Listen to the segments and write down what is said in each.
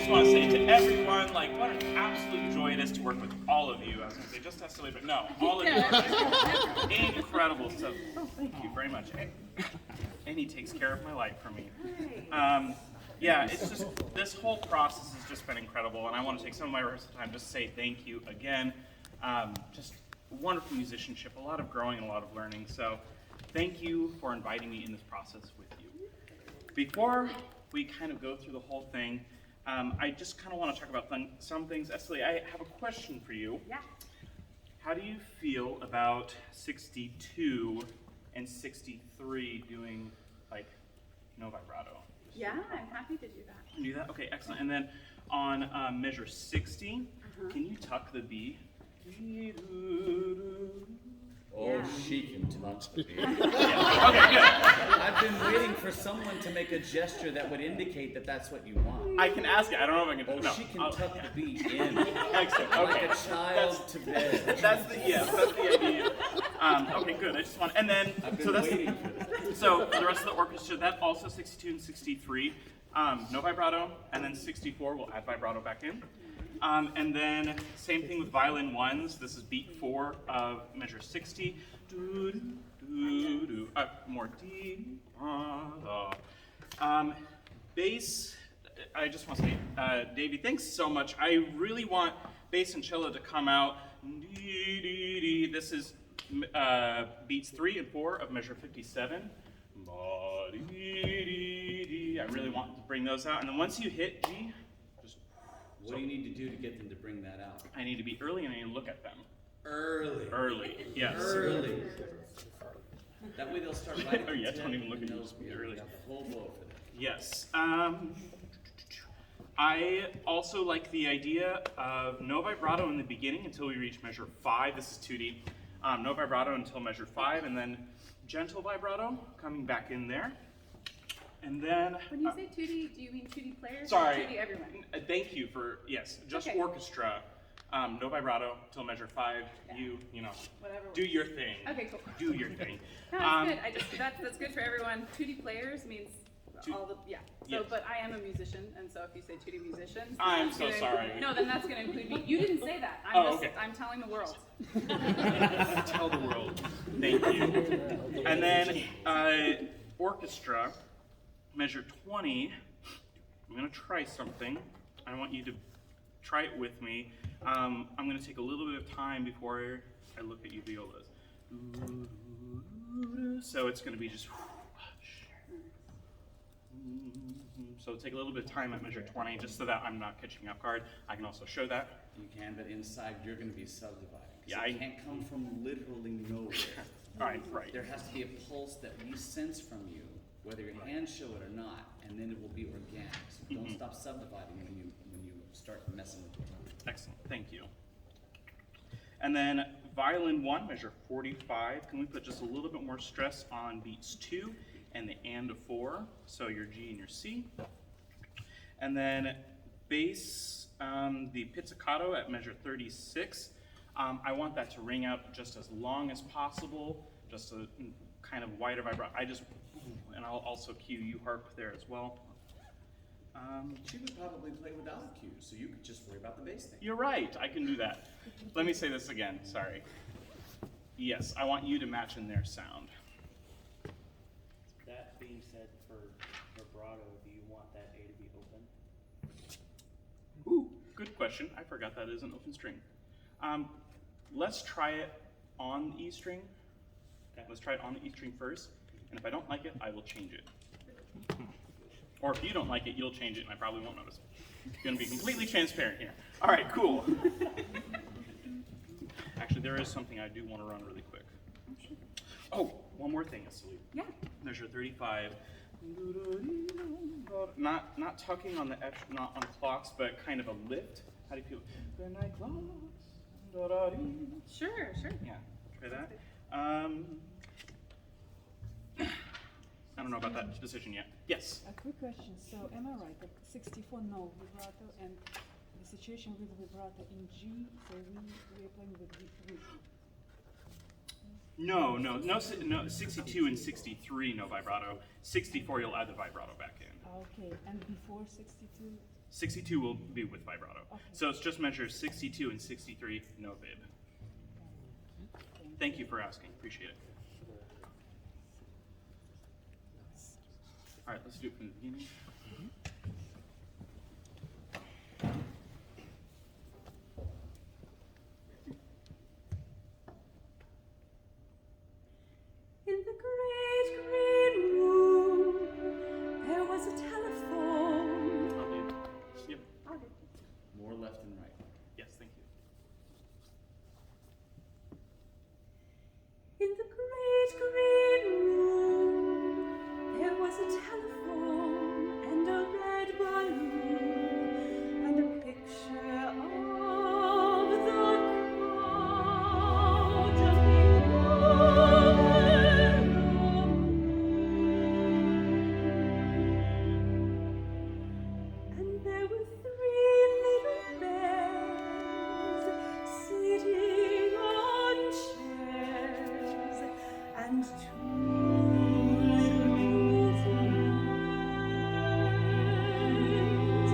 just want to say to everyone, like, what an absolute joy it is to work with all of you. I was going to say just Cecily, but no, all of you are incredible. So, thank you very much. And he takes care of my life for me. Yeah, it's just, this whole process has just been incredible, and I want to take some of my rehearsal time just to say thank you again. Just wonderful musicianship, a lot of growing and a lot of learning. So, thank you for inviting me in this process with you. Before we kind of go through the whole thing, I just kind of want to talk about some things. Cecily, I have a question for you. Yeah. How do you feel about 62 and 63 doing like no vibrato? Yeah, I'm happy to do that. Can you do that? Okay, excellent. And then on measure 60, can you tuck the B? Oh, Yeah. she can touch the beat. Okay, good. I've been waiting for someone to make a gesture that would indicate that that's what you want. I can ask it. I don't know if I can. Oh, No. she can tuck the beat in. Excellent. Okay. Like a child to bed. That's the idea. Okay, good. I just want, and then I've been so that's waiting for that. so for the rest of the orchestra. That also 62 and 63, no vibrato, and then 64 we'll add vibrato back in, and then same thing with violin ones. This is beat 4 of measure 60. Do, do, do, do. More D. Bass. I just want to say, Davey, thanks so much. I really want bass and cello to come out. This is beats 3 and 4 of measure 57. I really want to bring those out. And then once you hit G, just... What do you need to do to get them to bring that out? I need to be early and I need to look at them. Early, yes. Early. That way they'll start writing. Oh yeah, don't even look at those me early. The whole bow for that. Yes. I also like the idea of no vibrato in the beginning until we reach measure 5. This is 2D. No vibrato until measure 5, and then gentle vibrato coming back in there. And then... When you say 2D, do you mean 2D players sorry. or 2D everyone? Thank you for, yes, just Okay. orchestra. No vibrato till measure 5. Yeah. You know, Whatever. do your thing. Okay, cool. Do your thing. No, that's good. That's good for everyone. 2D players means Two- all the, yeah. So, Yes. but I am a musician, and so if you say 2D musicians, I'm that's so gonna- sorry. No, then that's going to include me. You didn't say that. Okay. I'm telling the world. Tell the world. Thank you. And then orchestra, measure 20. I'm going to try something. I want you to try it with me. I'm going to take a little bit of time before I look at you violas. So it's going to be just... So take a little bit of time at measure 20, just so that I'm not catching off guard. I can also show that. You can, but inside you're going to be subdividing. Yeah, It can't come from literally nowhere. All right, right. There has to be a pulse that we sense from you, whether your hands show it or not, and then it will be organic. So don't stop subdividing when you start messing with it. Excellent, thank you. And then violin 1, measure 45. Can we put just a little bit more stress on beats 2 and the and of 4, so your G and your C. And then bass, the pizzicato at measure 36. I want that to ring out just as long as possible, just a kind of wider vibrato. And I'll also cue you harp there as well. She would probably play without a cue, so you could just worry about the bass thing. You're right, I can do that. Let me say this again, sorry. Yes, I want you to match in their sound. That being said, for vibrato, do you want that A to be open? Ooh, good question. I forgot that is an open string. Let's try it on the E string. Okay, let's try it on the E string first, and if I don't like it, I will change it. Or if you don't like it, you'll change it, and I probably won't notice. I'm gonna be completely transparent here. All right, cool. Actually, there is something I do want to run really quick. Oh, one more thing, Cecily. Yeah. Measure 35. Not tucking on the F, not on clocks, but kind of a lift. How do you feel? Good night, clocks. Sure. Yeah, try that. I don't know about that decision yet. Yes. A quick question. So, am I right that 64 no vibrato and the situation with vibrato in G, so we are playing with V3? No, 62 and 63, no vibrato. 64, you'll add the vibrato back in. Okay, and before 62? 62 will be with vibrato. Okay. So it's just measures 62 and 63, no vib. Thank you for asking, appreciate it. All right, let's do it from the beginning. In the great green room, there was a telephone. I'll do. Yep. More left and right. Yes, thank you. In the great green room, there was a telephone and a red balloon and a picture of the cow jumping over the moon. And there were 3 little bears sitting on chairs and 2 little kittens and a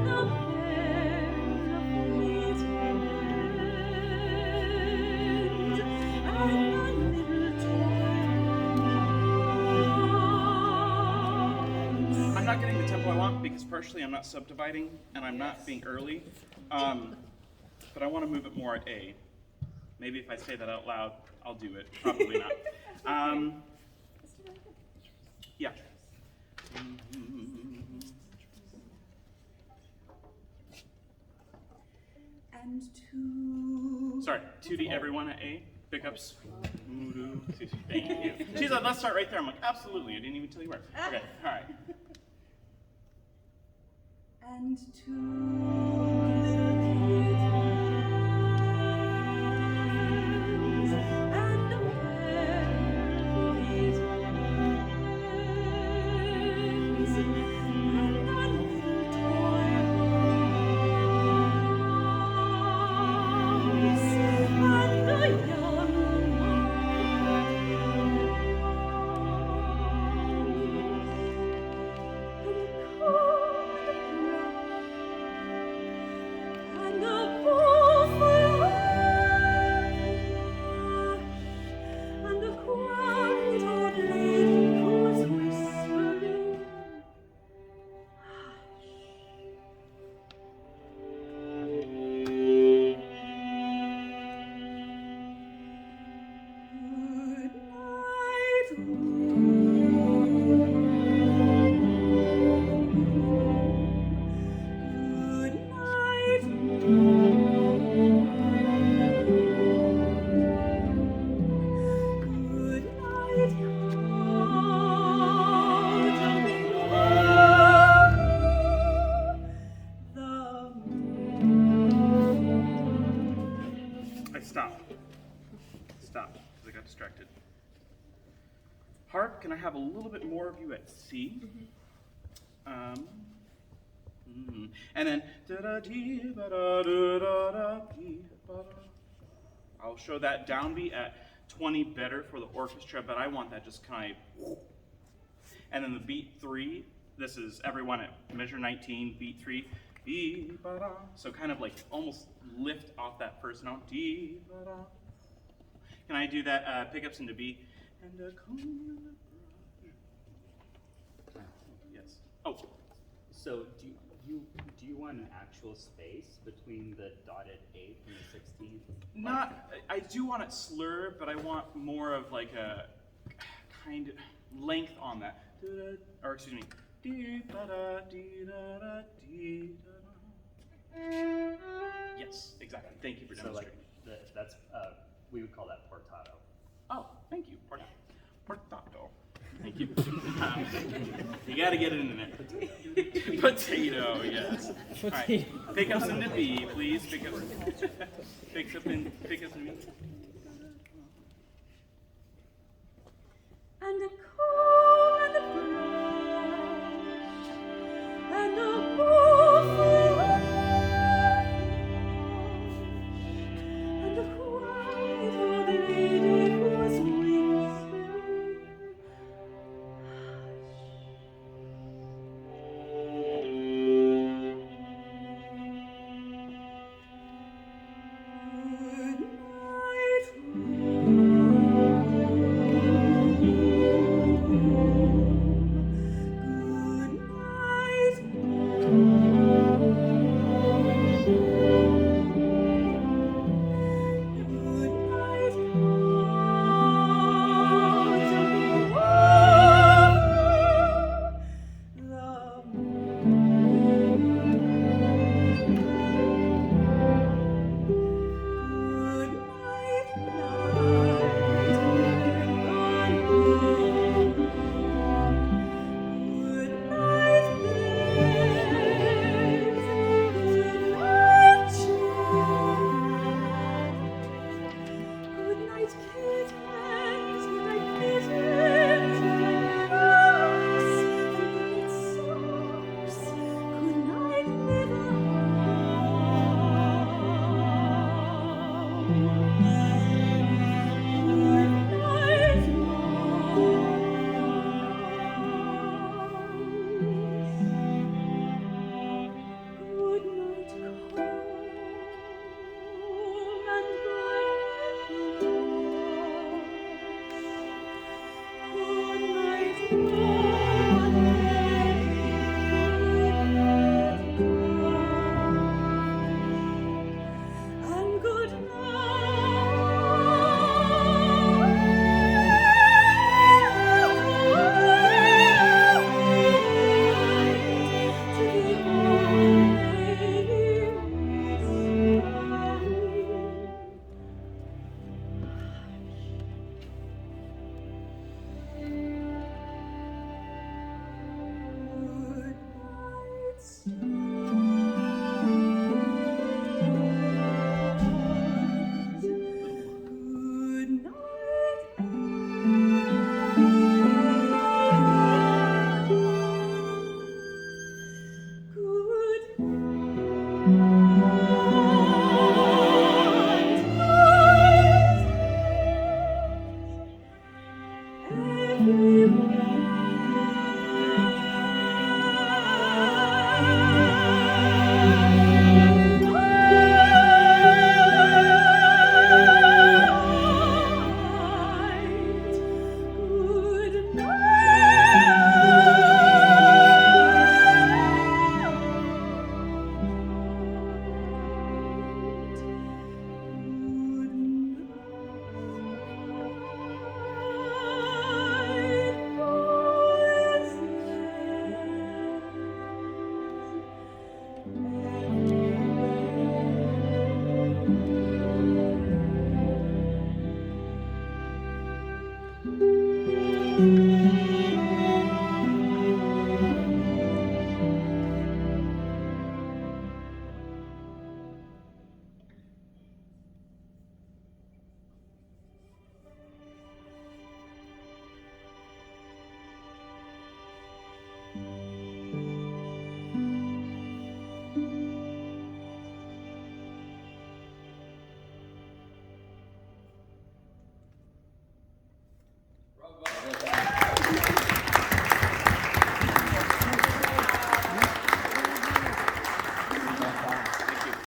pair of kittens and a little toy mouse. I'm not getting the tempo I want because partially I'm not subdividing and I'm not being early. But I want to move it more at A. Maybe if I say that out loud, I'll do it. Probably not. Yeah. And 2 Sorry, 2D everyone at A. Pickups. Thank you. She's like, let's start right there. I'm like, absolutely. I didn't even tell you where. Okay, all right. and 2 little kittens and a pair of kittens and a little toy mouse and a young and a bowl full of ash, and a quiet old lady who was whispering, hush. Good night, good night, good night, cow jumping over the moon. I stopped. Stop, because I got distracted. Harp, can I have a little bit more of you at C? And then I'll show that downbeat at 20 better for the orchestra, but I want that just kind of. And then the beat 3, this is everyone at measure 19, beat 3. So kind of like almost lift off that first note. Can I do that pickups into B? And yes. Oh, So do you want an actual space between the dotted 8 and the 16? not. I do want it slur, but I want more of like a kind of length on that. Or excuse me. Yes, exactly. Thank you for So demonstrating. that's we would call that portato. Oh, thank you. Portato. Thank you. You gotta get it in there. Potato, yes. All right. Pick up some to B, please. Pick up some B.